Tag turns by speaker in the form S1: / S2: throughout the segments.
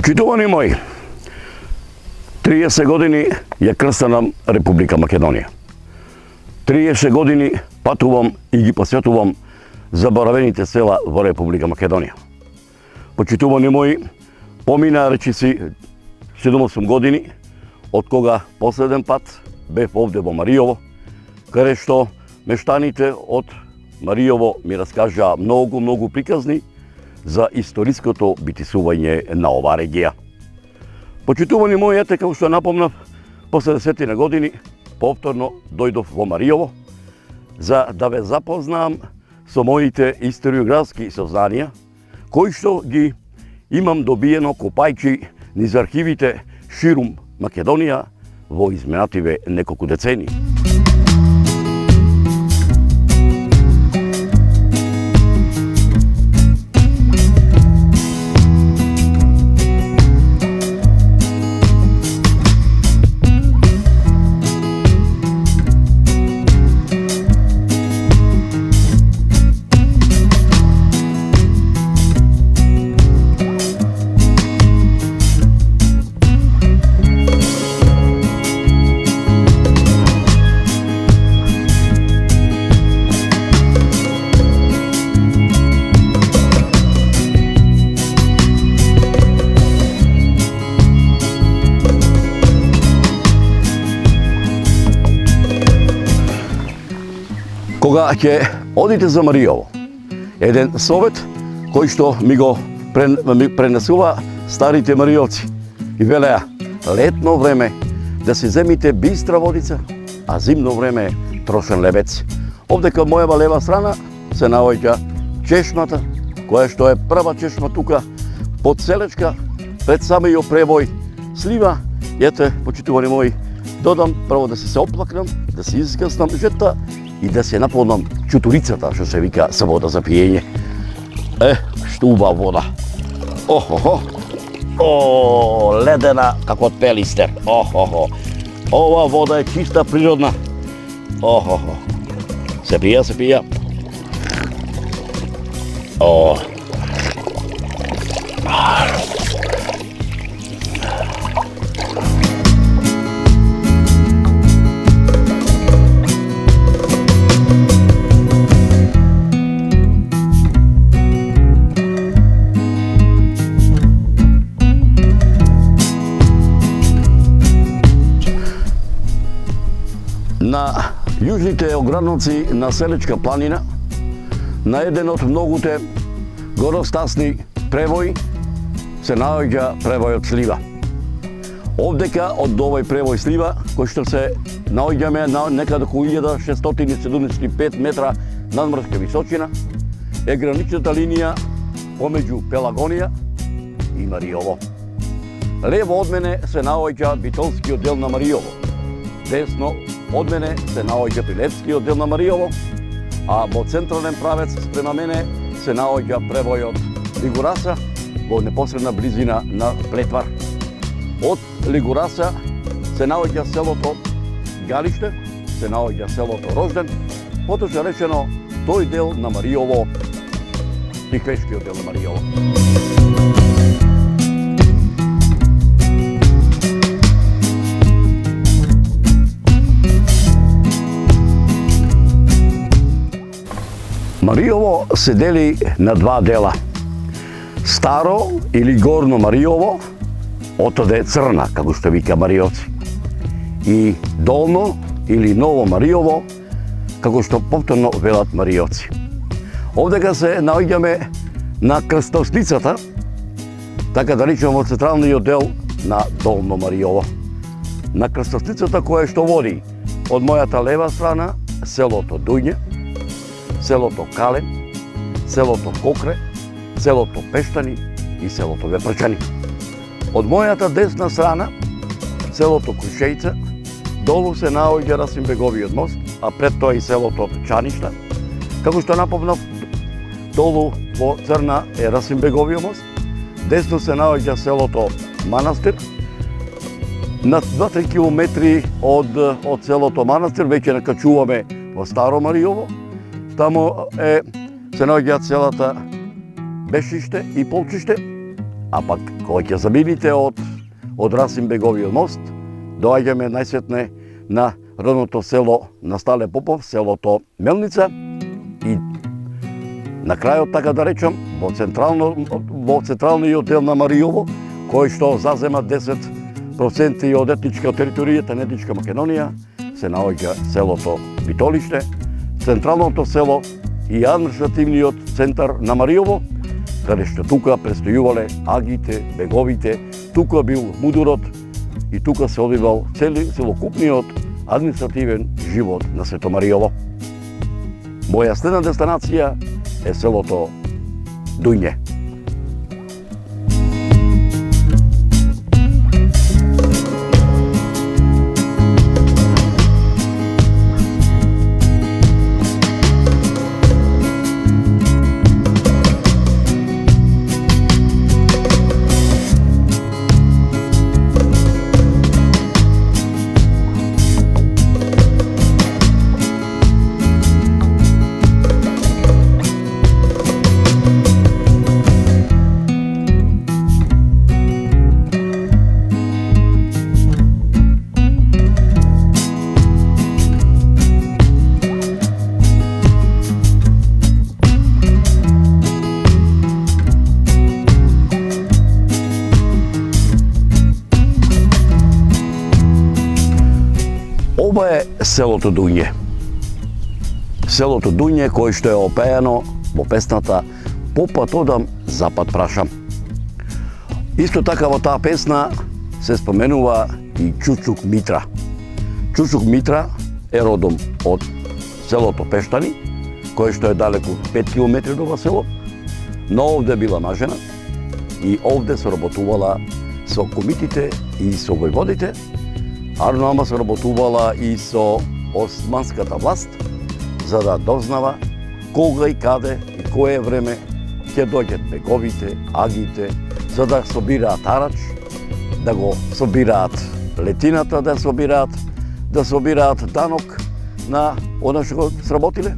S1: Почитувани мои, 30 години ја крстенам Република Македонија. 30 години патувам и ги посветувам заборавените села во Република Македонија. Почитувани мои, помина речиси 7-8 години од кога последен пат бев овде во Маријово, каде што мештаните од Маријово ми раскажаа многу приказни за историското битисување на оваа регија. Почитувани мои, ете како што напомнав, после 10 години повторно дојдов во Маријово за да ве запознаам со моите историографски сознанија, кои што ги имам добиено копајќи низ архивите ширум Македонија во изминативе неколку децении. Кога ќе одите за Маријово, еден совет кој што ми го пренесува старите маријовци и велеа, летно време да си земите бистра водица, а зимно време трошен лебец. Овде кај мојава лева страна се наоѓа чешмата, која што е прва чешма тука под Селечка, пред самиот превој Слива. Ете, почитувани мои, додам прво да се оплакнам, да се искаснам жета и да се наполнам чутурицата, што се вика за вода за пиење. Што убава вода. Охо, ледена како од пелистер. Ова вода е чиста, природна. Се пија. На јужните ограници на Селечка планина, на еден од многуте горостасни превои, се наоѓа превојот Слива. Овдека од овој превој Слива, кој што се наоѓаме на некаде околу 1675 метра надморска височина, е граничната линија помеѓу Пелагонија и Маријово. Лево од мене се наоѓа битолскиот дел на Маријово. Десно од мене се наоѓа Прилепскиот дел на Маријово, а во централен правец спрема мене се наоѓа превојот Лигураса во непосредна близина на Плетвар. Од Лигураса се наоѓа селото Галиште, се наоѓа селото Рожден, поточно речено тој дел на Маријово, Тихвешкиот дел на Маријово. Маријово се дели на два дела. Старо или горно Маријово, отоде црна, како што вика маријовци. И долно или ново Маријово, како што повторно велат маријовци. Овдека се наоѓаме на крстосницата, така да речеме во централниот дел на долно Маријово. На крстосницата која што води од мојата лева страна селото Дујне, селото Кален, селото Кокре, селото Пештани и селото Вепрчани. Од мојата десна страна, селото Крушејца, долу се наоѓа Расимбеговиот мост, а пред тоа и селото Чаништа. Како што напомнав, долу во црна е Расимбеговиот мост, десно се наоѓа селото Манастир. На 2-3 километри од селото Манастир веќе накачуваме во Старо Маријово. Таму се наоѓаат селата Бешиште и Полчиште, а пак кога ќе замините од Расимбеговиот мост, доаѓаме најсетне на родното село на Стале Попов, селото Мелница, и на крајот, така да речам, во централниот дел на Мариово, кој што зазема 10% од етничка територијата на етничка Македонија, се наоѓа селото Битолиште, централното село и административниот центар на Мариово, каде што тука престојувале агите, беговите, тука бил мудурот и тука се одвивал целокупниот административен живот на Свето Мариово. Моја следна дестинација е селото Дуње. Ова е селото Дуње. Селото Дуње кој што е опеано во песната "Попат одам, запад прашам". Исто така во таа песна се споменува и Чучук Митра. Чучук Митра е родом од селото Пештани, кој што е далеку 5 км од ова село, но овде била мажена и овде се работувала со комитите и со војводите, Арнама се работувала и со османската власт, за да дознава кога и каде и кое време ќе дојдат беговите, агите, за да собираат арач, да го собираат летината, да собираат данок на она што го сработиле.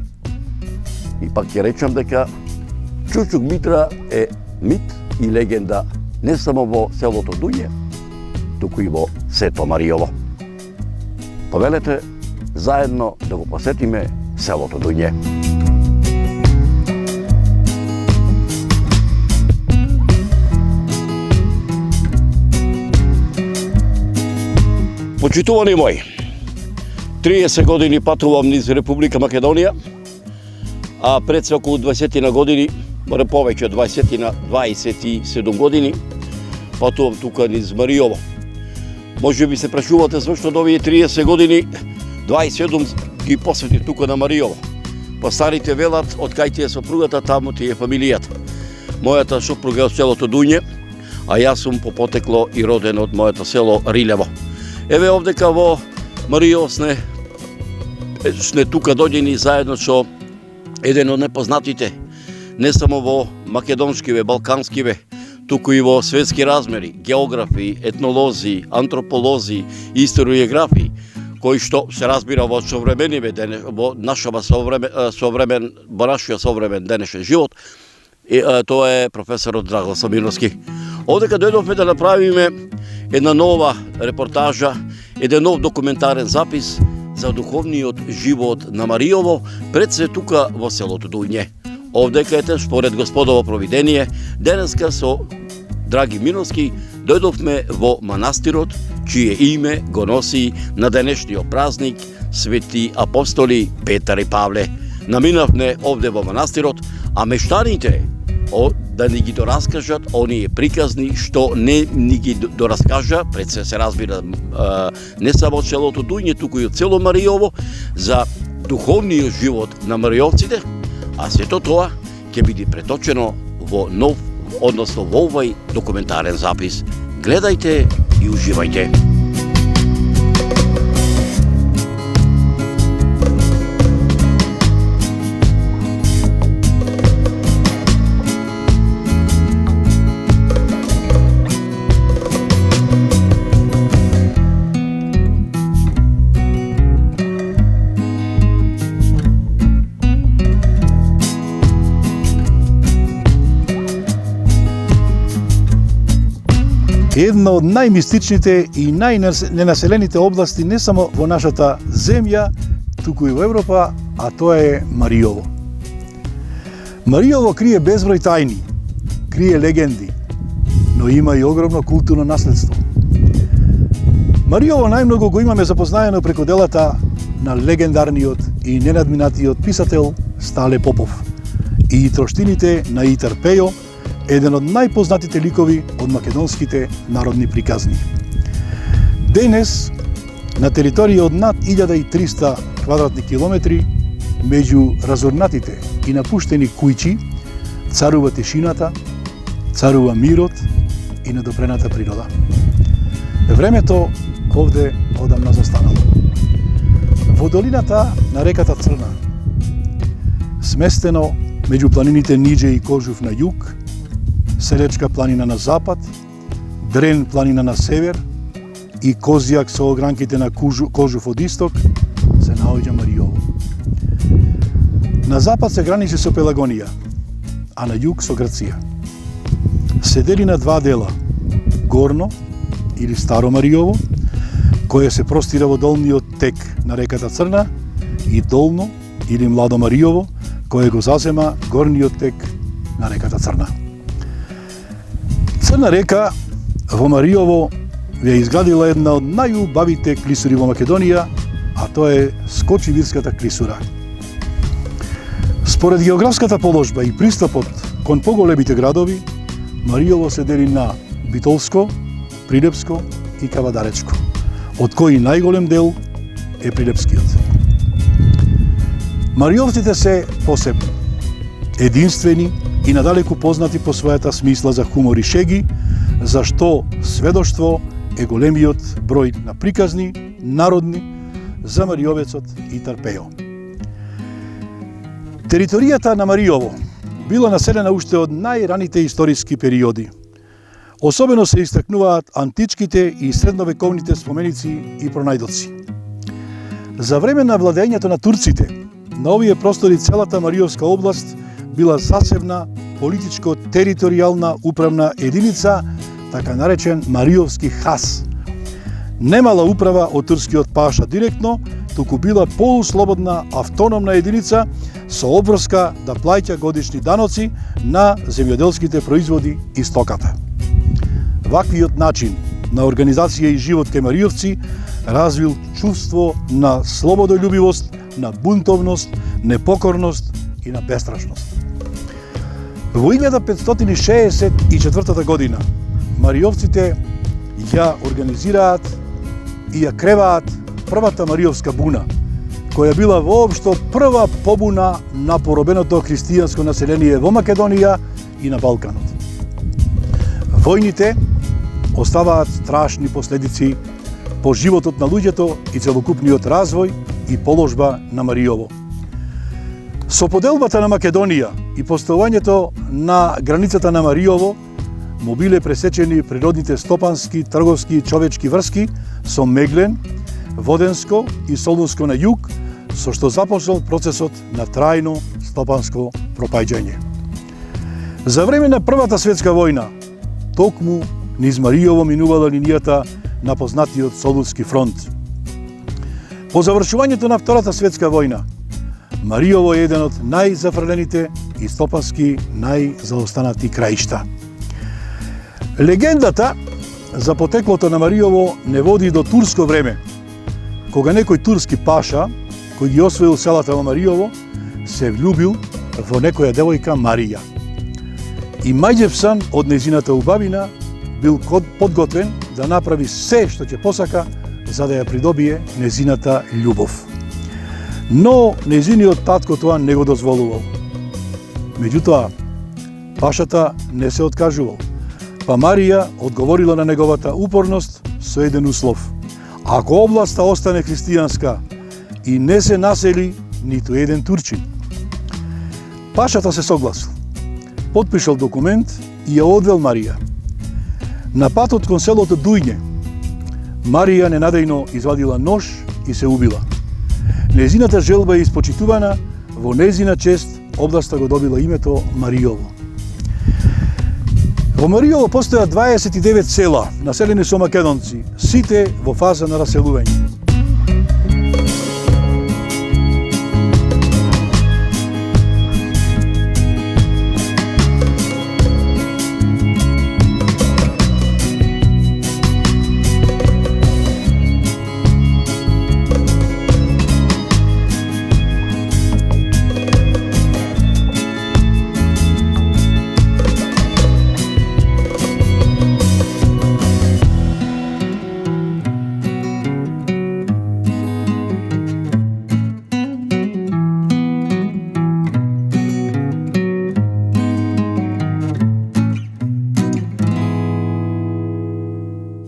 S1: И пак ќе речам дека Чучук Митра е мит и легенда не само во селото Дуње, туку и во Сето Мариово. Повелете заедно да го посетиме селото Дуње. Почитувани мои, 30 години патувам низ Република Македонија, а пред се околу 20 на години, море повеќе 27 години, патувам тука низ Мариово. Може би се прашувате зашто до овие 30 години 27 ги посвети тука на Мариово. Па старите велат од кај ти е сопругата, таму ти е фамилијата. Мојата сопруга е од селото Дуње, а јас сум по потекло и роден од моето село Рилево. Еве овдека во Мариово сме тука дојдени заедно со еден од непознатите, не само во македонскиве, балканскиве, туку и во светски размери, географи, етнолози, антрополози, историографи, кои што се разбира во современиве во нашиот современ денешен живот, тоа е професорот Драглас Амировски. Овдека дојдовме да направиме една нова репортажа, еден нов документарен запис за духовниот живот на Мариово, пред се тука во селото Дуње. Овдека ете, според Господово провидение, денеска со Драги Миновски дојдовме во манастирот, чие име го носи на денешниот празник свети апостоли Петар и Павле. Наминавме овде во манастирот, а мештаните да ни ги дораскажат оние приказни што не ни ги дораскажа, пред се разбира не само од селото Дуње, туку и од цело Мариово, за духовниот живот на мариовците, а сето тоа ќе биде преточено во нов, односно во овој документарен запис. Гледајте и уживајте.
S2: една од најмистичните и најненаселените области не само во нашата земја, туку и во Европа, а тоа е Маријово. Маријово крие безброј тајни, крие легенди, но има и огромно културно наследство. Маријово најмногу го имаме запознаено преку делата на легендарниот и ненадминатиот писател Стале Попов и троштините на Итар Пејо, еден од најпознатите ликови од македонските народни приказни. Денес, на територија од над 1300 квадратни километри, меѓу разорнатите и напуштени кујчи, царува тишината, царува мирот и недопрената природа. Времето овде одамна застанало. Во долината на реката Црна, сместено меѓу планините Ниџе и Кожув на југ, Селечка планина на запад, Дрен планина на север и Козјак со огранките на Кожув од исток, се наоѓа Маријово. На запад се граничи со Пелагонија, а на југ со Грција. Се дели на два дела: Горно или Старо Маријово, кое се простира во долниот тек на реката Црна, и Долно или Младо Маријово, кое го зазема горниот тек на реката Црна. Црна река во Маријово ја изградила една од најубавите клисури во Македонија, а тоа е Скочивирската клисура. Според географската положба и пристапот кон поголемите градови, Маријово се дели на Битолско, Прилепско и Кавадаречко, од кои најголем дел е Прилепскиот. Маријовците се посебни, единствени и надалеку познати по својата смисла за хумор и шеги, за што сведоштво е големиот број на приказни, народни, за Маријовецот Итар Пејо. Територијата на Маријово била населена уште од најраните историски периоди. Особено се истакнуваат античките и средновековните споменици и пронајдоци. За време на владењето на турците, на овие простори целата Маријовска област била засебна политичко-територијална управна единица, така наречен Маријовски хас. Немала управа од турскиот паша директно, туку била полуслободна автономна единица со обврска да плаќа годишни даноци на земјоделските производи и стоката. Ваквиот начин на организација и живот кај маријовци развил чувство на слободолюбивост, на бунтовност, непокорност и на бестрашност. Во 1564 година маријовците ја организираат и ја креваат првата маријовска буна, која била воопшто прва побуна на поробеното христијанско население во Македонија и на Балканот. Војните оставаат страшни последици по животот на луѓето и целокупниот развој и положба на Маријово. Со поделбата на Македонија и постојањето на границата на Маријово му биле пресечени природните стопански, трговски и човечки врски со Меглен, Воденско и Солунско на југ, со што започнал процесот на трајно стопанско пропаѓање. За време на Првата светска војна, токму низ Маријово минувала линијата на познатиот Солунски фронт. По завршувањето на Втората светска војна, Маријово е еден од најзафрлените и стопански најзаостанати краишта. Легендата за потеклото на Маријово не води до турско време, кога некој турски паша, кој ги освоил селата во Маријово, се влюбил во некоја девојка Марија. И мајđевсан од незината убавина бил подготвен да направи се што ќе посака за да ја придобие незината љубов. Но незиниот татко тоа не го дозволувал. Меѓутоа, пашата не се откажувал, па Марија одговорила на неговата упорност со еден услов: ако областа остане христијанска и не се насели ниту еден турчин. Пашата се согласил, потпишал документ и ја одвел Марија. На патот кон селото Дујне, Марија ненадејно извадила нож и се убила. Незината желба е испочитувана, во незина чест областа го добила името Маријово. Во Мариово постојат 29 села, населени со македонци, сите во фаза на раселување.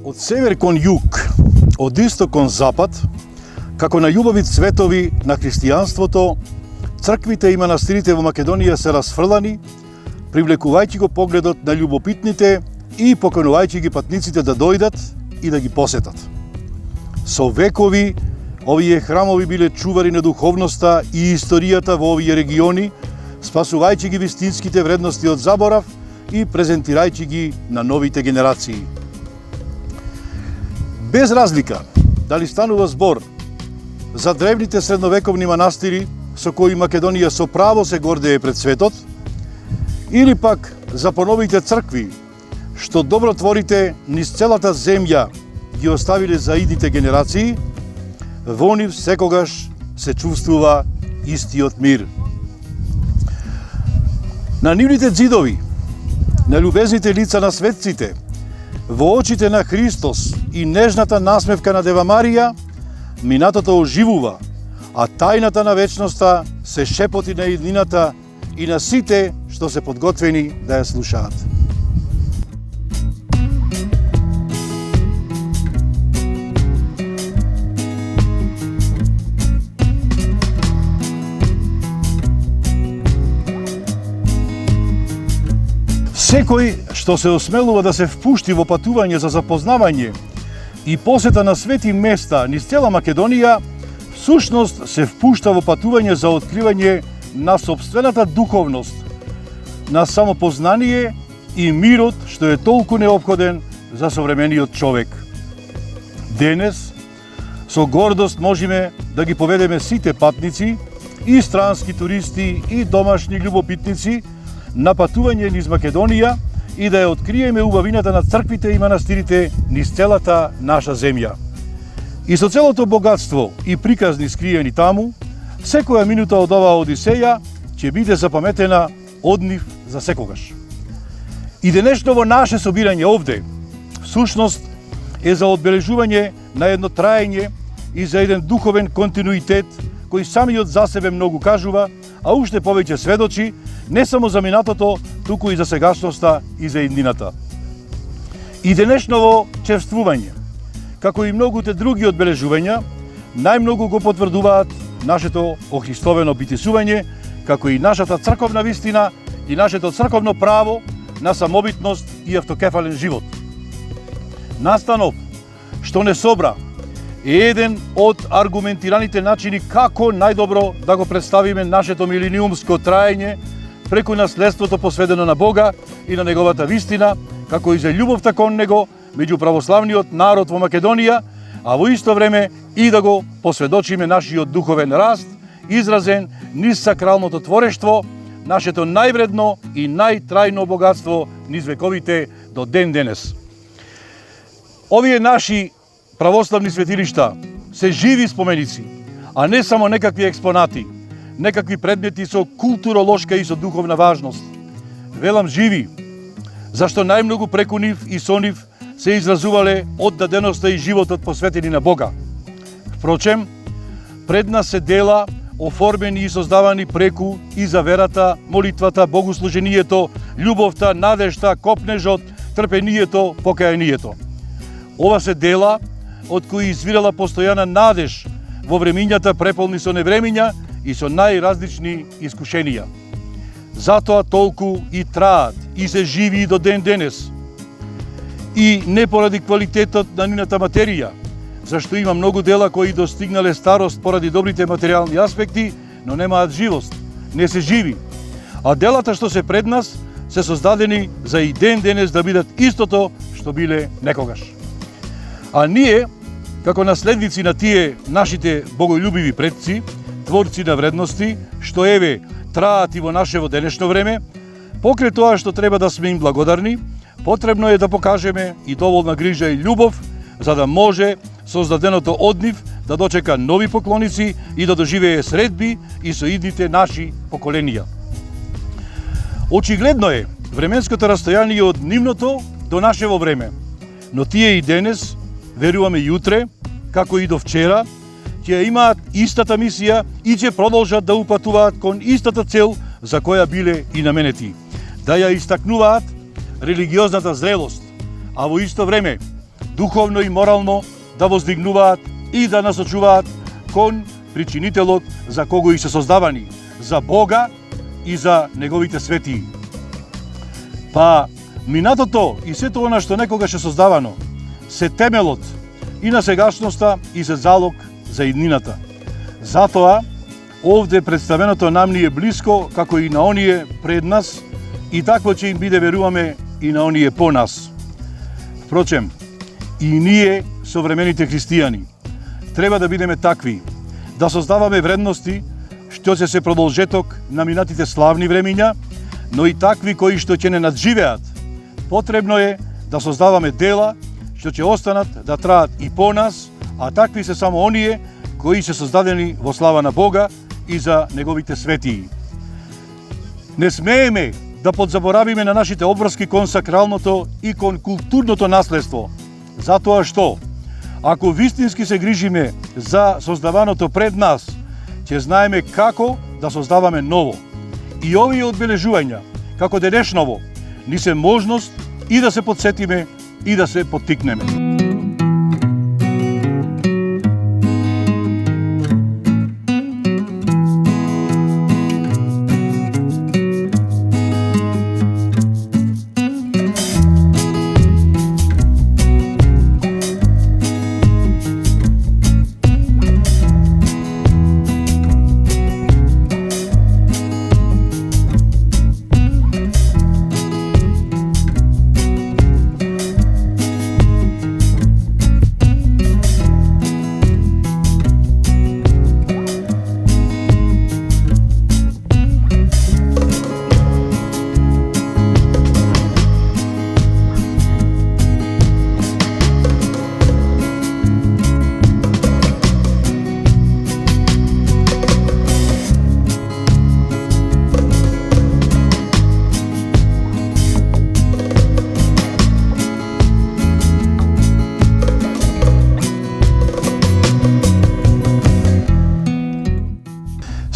S2: Од север кон југ, од исток кон запад, како на љубави цветови на христијанството, црквите и манастирите во Македонија се расфрлани, привлекувајќи го погледот на љубопитните и поканувајќи ги патниците да дојдат и да ги посетат. Со векови, овие храмови биле чувари на духовноста и историјата во овие региони, спасувајќи ги вистинските вредности од заборав и презентирајќи ги на новите генерации. Без разлика дали станува збор за древните средновековни манастири со кои Македонија со право се гордее пред светот, или пак за поновите цркви што добротворите низ целата земја ги оставиле за идните генерации, во нив секогаш се чувствува истиот мир. На нивните ѕидови, на љубезните лица на светците, во очите на Христос и нежната насмевка на Дева Марија, минатото оживува, а тајната на вечноста се шепоти на иднината и на сите што се подготвени да ја слушаат. Секој што се осмелува да се впушти во патување за запознавање и посета на свети места низ цела Македонија, всушност се впушта во патување за откривање на сопствената духовност, на самопознание и мирот што е толку неопходен за современиот човек. Денес, со гордост можеме да ги поведеме сите патници, и странски туристи, и домашни љубопитници, на патување низ Македонија и да ја откриеме убавината на црквите и манастирите низ целата наша земја. И со целото богатство и приказни скриени таму, секоја минута од оваа одисеја ќе биде запаметена од нив за секогаш. И денешново наше собирање овде, всушност, е за одбележување на едно траење и за еден духовен континуитет кој самиот за себе многу кажува, а уште повеќе сведочи не само за минатото, туку и за сегашноста и за иднината. И денешново чествување, како и многуте други одбележувања, најмногу го потврдуваат нашето охристовено битисување, како и нашата црковна вистина и нашето црковно право на самобитност и автокефален живот. Настанов, што не собра, е еден од аргументираните начини како најдобро да го представиме нашето милениумско траење преку наследството посветено на Бога и на неговата вистина, како и за љубовта кон него меѓу православниот народ во Македонија, а во исто време и да го посведочиме нашиот духовен раст, изразен низ сакралното творештво, нашето највредно и најтрајно богатство низ вековите до ден денес. Овие наши православни светилишта се живи споменици, а не само некакви експонати, некакви предмети со културолошка и со духовна важност. Велам живи, зашто најмногу преку нив и со нив се изразувале оддаденоста и животот посветени на Бога. Впрочем, пред нас се дела оформени и создавани преку и за верата, молитвата, богослужението, љубовта, надежта, копнежот, трпението, покајанието. Ова се дела од кои извирала постојана надеж во времињата преполни со невремиња и со најразлични искушенија. Затоа толку и траат и се живи и до ден денес. И не поради квалитетот на нивната материја, зашто има многу дела кои достигнале старост поради добрите материјални аспекти, но немаат живост, не се живи. А делата што се пред нас се создадени за и ден денес да бидат истото што биле некогаш. А ние, како наследници на тие нашите богољубиви предци, творци на вредности, што еве траат и во нашево денешно време, покрај тоа што треба да сме им благодарни, потребно е да покажеме и доволна грижа и љубов, за да може создаденото од нив да дочека нови поклоници и да доживее средби и со идните наши поколенија. Очигледно е временското растојание од нивното до нашево време, но тие и денес, веруваме и утре, како и до вчера, ќе имаат истата мисија и ќе продолжат да упатуваат кон истата цел за која биле и наменети, да ја истакнуваат религиозната зрелост, а во исто време духовно и морално да воздигнуваат и да насочуваат кон причинителот за кого и се создавани, за Бога и за неговите светии. Па, минатото и сето она што некогаш е создавано, се темелот и на сегашноста и се залог за иднината. Затоа, овде представеното нам ни е блиско, како и на оние пред нас, и такво ќе им биде, веруваме, и на оние по нас. Впрочем, и ние, современите христијани, треба да бидеме такви, да создаваме вредности што ќе се продолжеток на минатите славни времиња, но и такви кои што ќе не надживеат. Потребно е да создаваме дела што ќе останат да траат и по нас, а такви се само оние кои се создадени во слава на Бога и за неговите светии. Не смееме да подзаборавиме на нашите обврски кон сакралното и кон културното наследство, затоа што, ако вистински се грижиме за создаваното пред нас, ќе знаеме како да создаваме ново. И овие одбележувања, како денешново, ни се можност и да се подсетиме и да се поттикнеме.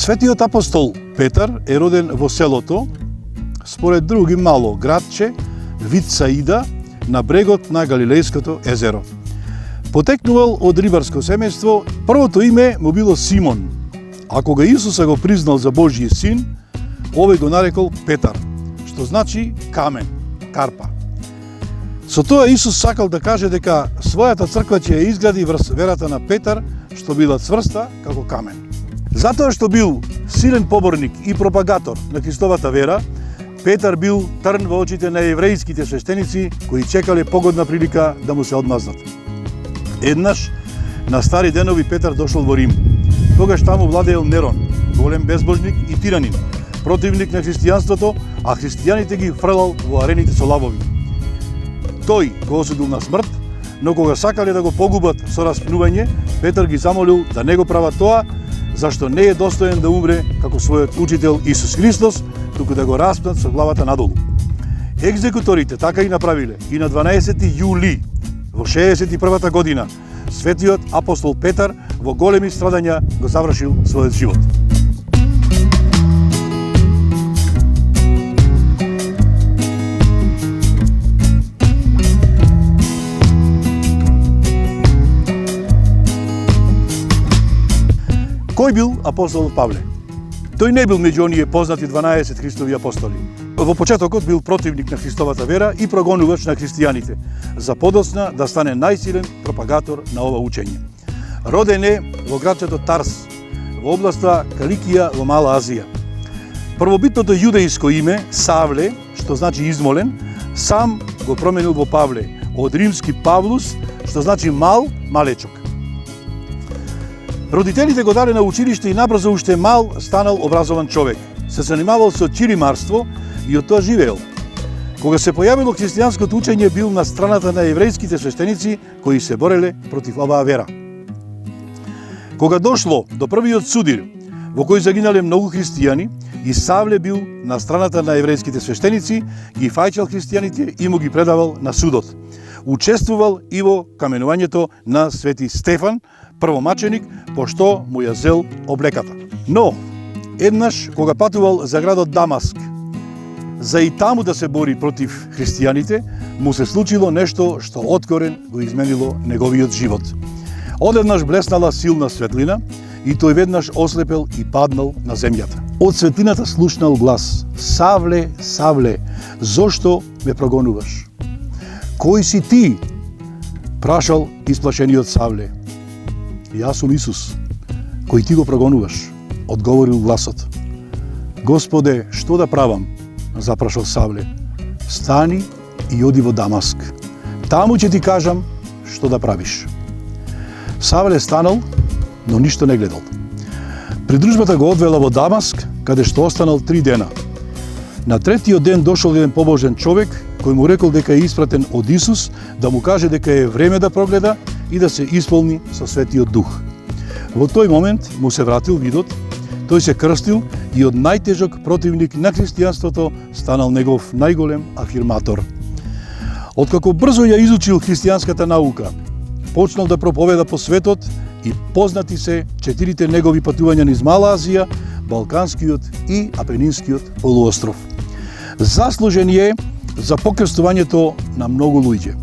S2: Светиот апостол Петар е роден во селото, според други мало градче, Витсаида, на брегот на Галилејското езеро. Потекнувал од рибарско семејство, првото име му било Симон, а кога Исуса го признал за Божји син, овој го нарекол Петар, што значи камен, карпа. Со тоа Исус сакал да каже дека својата црква ќе ја изгради врз верата на Петар, што била цврста како камен. Затоа што бил силен поборник и пропагатор на Христовата вера, Петар бил трн во очите на еврејските свештеници кои чекале погодна прилика да му се одмазнат. Еднаш, на стари денови, Петар дошол во Рим. Тогаш таму владеел Нерон, голем безбожник и тиранин, противник на христијанството, а христијаните ги фрлал во арените со лавови. Тој го осудил на смрт, но кога сакале да го погубат со распнување, Петар ги замолил да не го прават тоа, зашто не е достоен да умре како својот учител Исус Христос, туку да го распнат со главата надолу. Екзекуторите така и направиле и на 12 јули во 61 година светиот апостол Петар во големи страдања го завршил својот живот. Кој бил апостол Павле? Тој не бил меѓу оние познати 12 Христови апостоли. Во почетокот бил противник на Христовата вера и прогонувач на христијаните, за подоцна да стане најсилен пропагатор на ова учење. Роден е во градчето Тарс, во областа Каликија во Мала Азија. Првобитното јудејско име Савле, што значи измолен, сам го променил во Павле, од римски Павлус, што значи мал, малечок. Родителите го дале на училиште и набрзо уште мал станал образован човек. Се занимавал со чиримарство и од тоа живеел. Кога се појавило христијанското учење, бил на страната на еврејските свештеници кои се бореле против оваа вера. Кога дошло до првиот судир, во кој загинале многу христијани, и Савле бил на страната на еврејските свештеници, ги фаќал христијаните и му ги предавал на судот. Учествувал и во каменувањето на Свети Стефан, првомаченик, пошто му ја зел облеката. Но, еднаш, кога патувал за градот Дамаск, за и таму да се бори против христијаните, му се случило нешто што откорен го изменило неговиот живот. Одеднаш блеснала силна светлина и тој веднаш ослепел и паднал на земјата. Од светлината слушнал глас: Савле, Савле, зошто ме прогонуваш? Кој си ти? Прашал исплашениот Савле. Јас сум Исус, кој ти го прогонуваш, одговорил гласот. Господе, што да правам? Запрашал Савле. Стани и оди во Дамаск. Таму ќе ти кажам што да правиш. Савле станал, но ништо не гледал. Придружбата го одвела во Дамаск, каде што останал 3 дена. На третиот ден дошол еден побожен човек, кој му рекол дека е испратен од Исус, да му каже дека е време да прогледа и да се исполни со Светиот Дух. Во тој момент му се вратил видот, тој се крстил и од најтежок противник на христијанството станал негов најголем афирматор. Откако брзо ја изучил христијанската наука, почнал да проповеда по светот и познати се 4 негови патувања низ Мала Азија, Балканскиот и Апенинскиот полуостров. Заслужен е за покрстувањето на многу луѓе.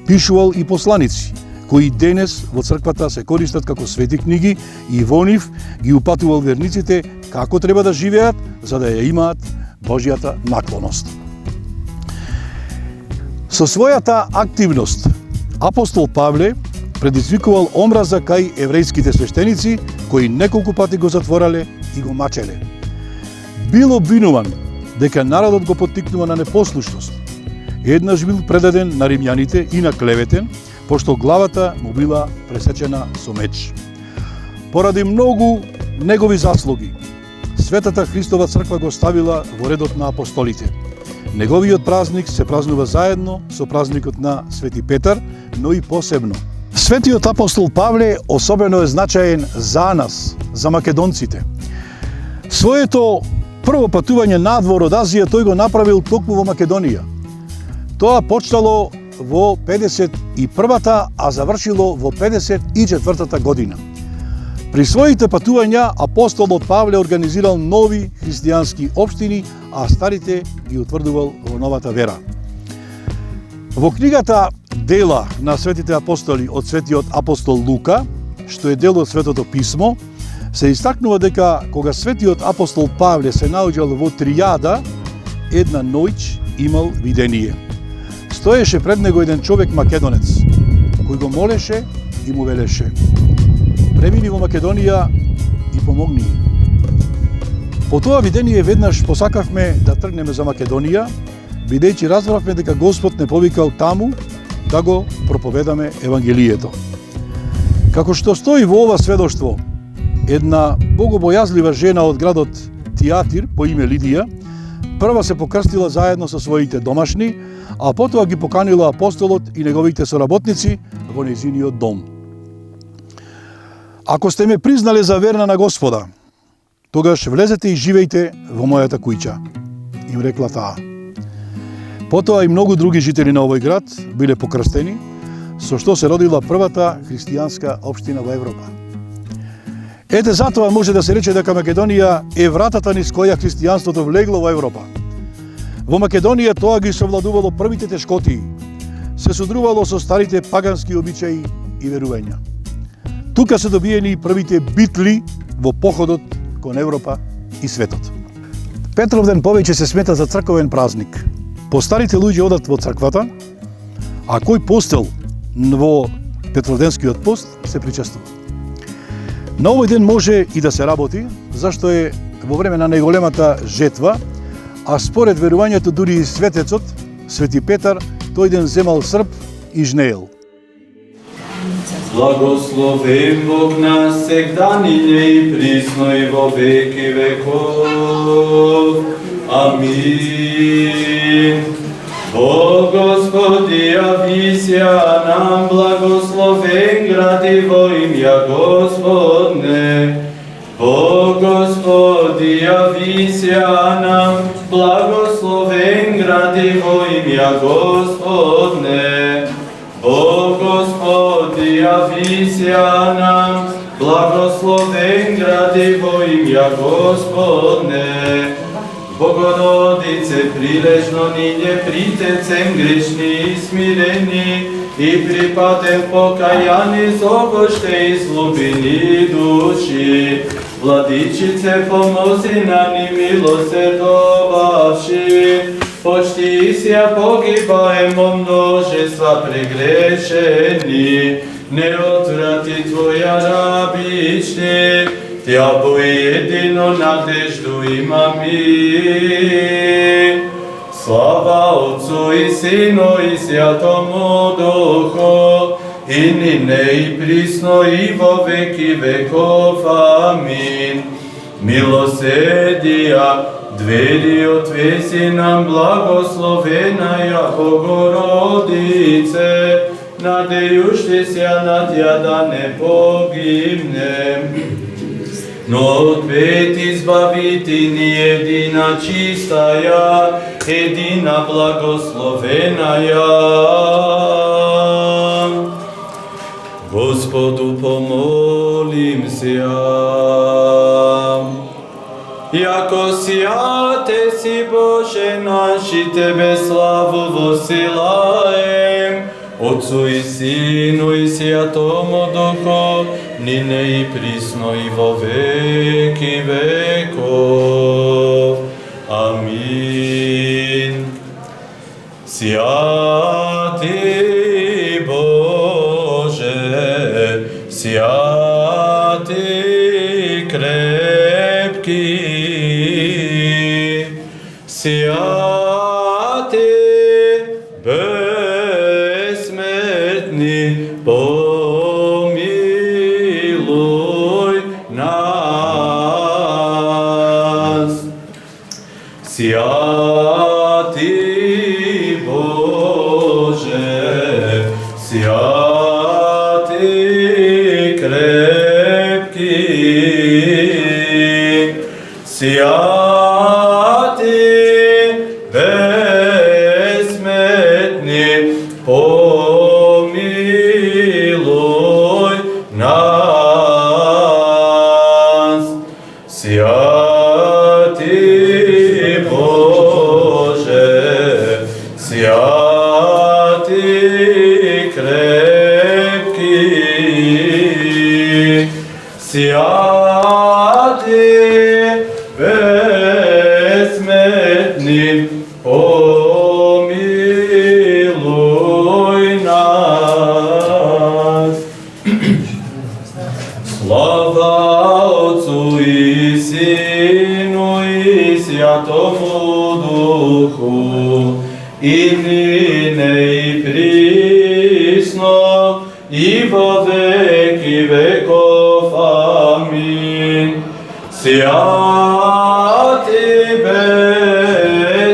S2: Пишувал и посланици, кои денес во црквата се користат како свети книги, и во нив ги упатувал верниците како треба да живеат за да ја имаат Божјата наклоност. Со својата активност апостол Павле предизвикувал омраза кај еврејските свештеници, кои неколку пати го затворале и го мачеле. Бил обвинуван дека народот го поттикнува на непослушност. Еднаш бил предаден на римјаните и на клеветен, пошто главата му била пресечена со меч. Поради многу негови заслуги, Светата Христова црква го ставила во редот на апостолите. Неговиот празник се празнува заедно со празникот на Свети Петар, но и посебно. Светиот апостол Павле особено е значаен за нас, за македонците. Своето прво патување надвор од Азија тој го направил токму во Македонија. Тоа почнало во 51-та, а завршило во 54-та година. При своите патувања апостолот Павле организирал нови христијански општини, а старите ги утврдувал во новата вера. Во книгата Дела на светите апостоли од светиот апостол Лука, што е дел од Светото писмо, се истакнува дека кога светиот апостол Павле се наоѓал во Тријада, една ноќ имал видение. Стоеше пред него еден човек македонец, кој го молеше и му велеше: премини во Македонија и помогни. По тоа видение веднаш посакавме да тргнеме за Македонија, бидејќи разбравме дека Господ не повикал таму да го проповедаме Евангелието. Како што стои во ова сведоштво, една богобојазлива жена од градот Тиатир по име Лидија прва се покрстила заедно со своите домашни, а потоа ги поканила апостолот и неговите соработници во нејзиниот дом. Ако сте ме признале за верна на Господа, тогаш влезете и живејте во мојата куќа, им рекла таа. Потоа и многу други жители на овој град биле покрстени, со што се родила првата христијанска општина во Европа. Ете затоа може да се рече дека Македонија е вратата низ која христијанството влегло во Европа. Во Македонија тоа ги совладувало првите тешкотии, се содрувало со старите пагански обичаи и верувања. Тука се добиени првите битли во походот кон Европа и светот. Петровден повеќе се смета за црковен празник. Постарите луѓе одат во црквата, а кој постел во Петровденскиот пост се причестува. На овој ден може и да се работи, зашто е во време на најголемата жетва, а според верувањето дури и светецот, Свети Петар, тој ден земал срп и жнеел.
S3: Благословен Бог нас сегданине и присно и во веки веков. Амин. Бог Господи, јавися нам, благословен гради во имја Господне. Бог Господи, јавися нам, благословен гради во имја Господне. Бог Господи, јавися нам, благословен гради во имја Господне. Богородице, прилежно ниње притецем грешни и смирени, и припадем покајани зогоште и злобини души. Владичице, помози нам и милосердовавши, почти сја погибаемо множества прегрешени, не отврати Твоја рабични, Тја бо едино надежду имаме. Слава Отцу и Сину и Святому Духу, и нине и присно и во веки веков. Амин. Милосердија, двери отвеси нам, благословенаја Богородице, надејуште се на Тја да не погибнем. Но отпет избавити ни едина чистая, едина благословеная. Господу помолим се. Яко святе си Боже наш и Тебе славу восилаем, Отцу и Сину и Святому Духу, нине и присно и во веки веков. Амин. Святи Боже, святи крепки, святи бессмертни, помилуй нас. Святи Боже, святи крепки, святи бессмертни, помилуй нас. Святи Боже, святи крепки, святи бессмертни, помилуй нас. Слава Отцу и Сину и Святому Духу, и нине и присно и во веки веков. Амин. Святи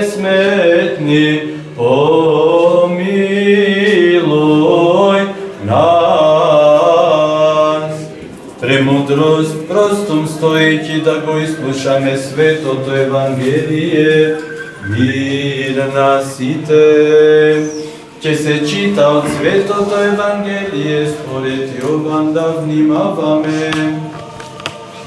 S3: бессмертни, помилуй нас. Премудрост простум стојќи да го исплушаме светото Евангелие, мир на сите. Ќе се чита од светото Евангелие според Јован, да внимаваме.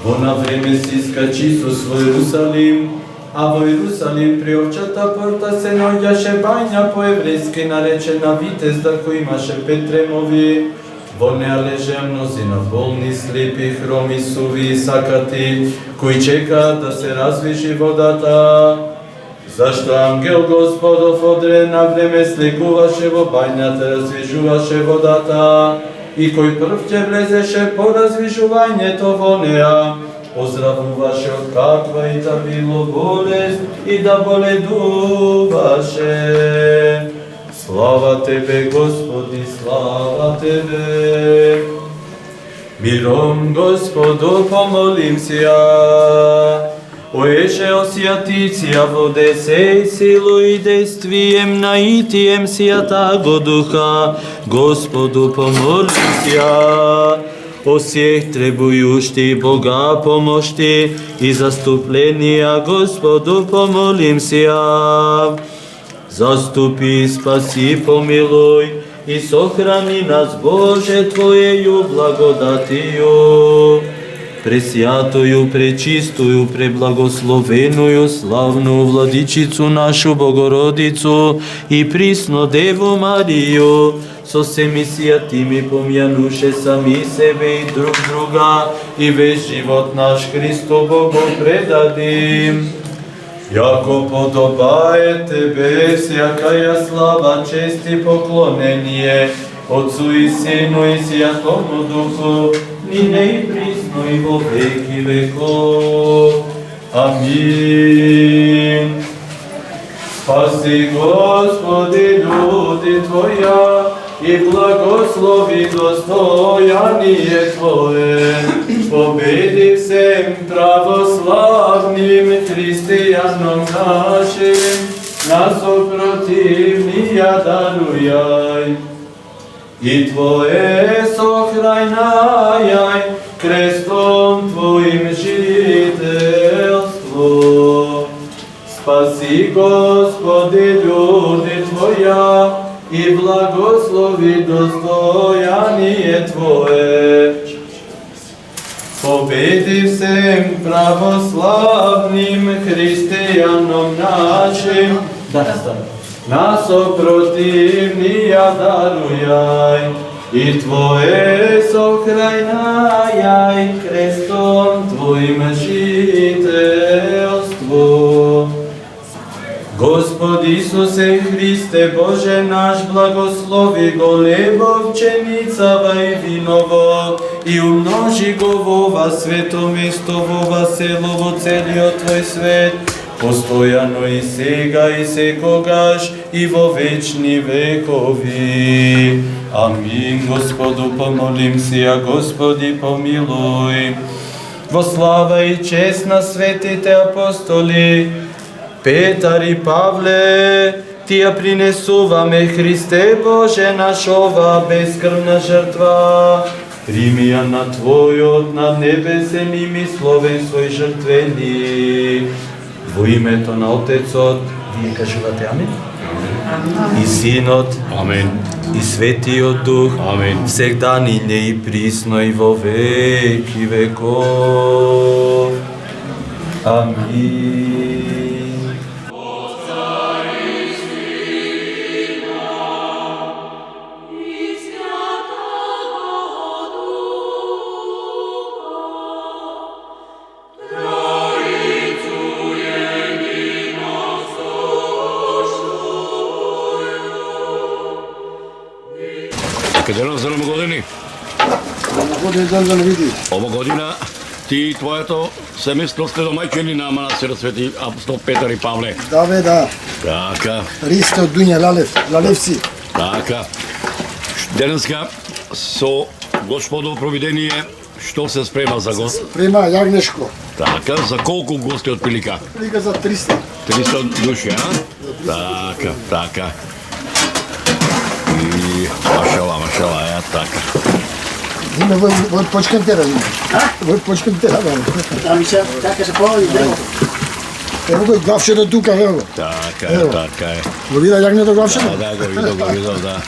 S3: Во на време се искачи Исус во Иерусалим, а во Иерусалим при овчата порта се наоѓаше бања по еврејски наречена Витезда, кој имаше 5 тремови. Во неа лежеа мнозина болни, слепи, хроми, суви и сакати, кои чекаат да се развижи водата. Зашто ангел Господов одреден на време слегуваше во бањата, развижуваше водата, и кој прв ќе влезеше по развижувањето во неа, оздравуваше од каква и да било болест и да боледуваше. Слава Тебе, Господи, слава Тебе. Миром, Господу, помолим се ја. Оеше осјатиција во десеј силу и действием наитием Святаго Духа, Господу помолим се ја. О сех требујушти Бога помошти и заступленија, Господу помолим се ја. Заступи, спаси, помилуј и сохрани нас, Боже, Твоеju благодатију. Пресвятую, пречистую, преблагословеную, славну Владичицу нашу Богородицу и присно Деву Марију, со семи святими помјануше сами себе и друг друга и весь живот наш Христу Богу предадим. Јако подобае Тебе всякаја слава, чест и поклонение Отцу и Сину и Святому Духу, нине и присно и во веки веков. Амин. Спаси, Господи, люди Твоја и благослови достояние Твое. Победи всем православним христијаном нашим, нас опротивнија дарујај. И Твое сохранајај крестом Твоим жителство. Спаси, Господи, люди Твоја и благослови достояние Твое. Победи всем православним христијаном нашим, нас опротивнија дарујај, и Твое сохранајај крестом Твоим жителство. Господи Исусе Христе, Боже наш, благослови го лебовченицава и виново и умножи го во ова свето место, во ова село, во целиот Твој свет, постојано и сега и секогаш и во вечни векови. Амин. Господу помолим се ја, Господи помилуј. Во слава и чест на светите апостоли Петар и Павле, Тија принесуваме, Христе Боже наш, ова бескрвна жртва. Прими ја на Твојот на небесен и мисловен свој жртвени. Во името на Отецот, вие кажувате амин? И Синот,
S1: Амин.
S3: и Светиот Дух,
S1: Амин.
S3: всегда нине и присно и во веки веков. Амин.
S1: Каде на 7 години?
S2: Годин ден да не види.
S1: Ова година ти и твоето семејство сте домаќини на манастирот Свети апостол Петар и Павле.
S4: Да бе, да.
S1: Така,
S4: Ристо Дуња Лалевци.
S1: така. Денеска со Господово провидение што се спрема за гост?
S4: Према јагнешко.
S1: Така, за колку гости од Пилика?
S4: Прика за 300.
S1: 300 души, а? Така, така. И машала, ја така.
S4: Име во почкантера. Во почкантера.
S5: Ами се, така се поводи дело.
S4: Ево го главчето тука, ево.
S1: Така,
S4: Ево.
S1: така е.
S4: Го вида јагнето главчето?
S1: Да, го видов, да.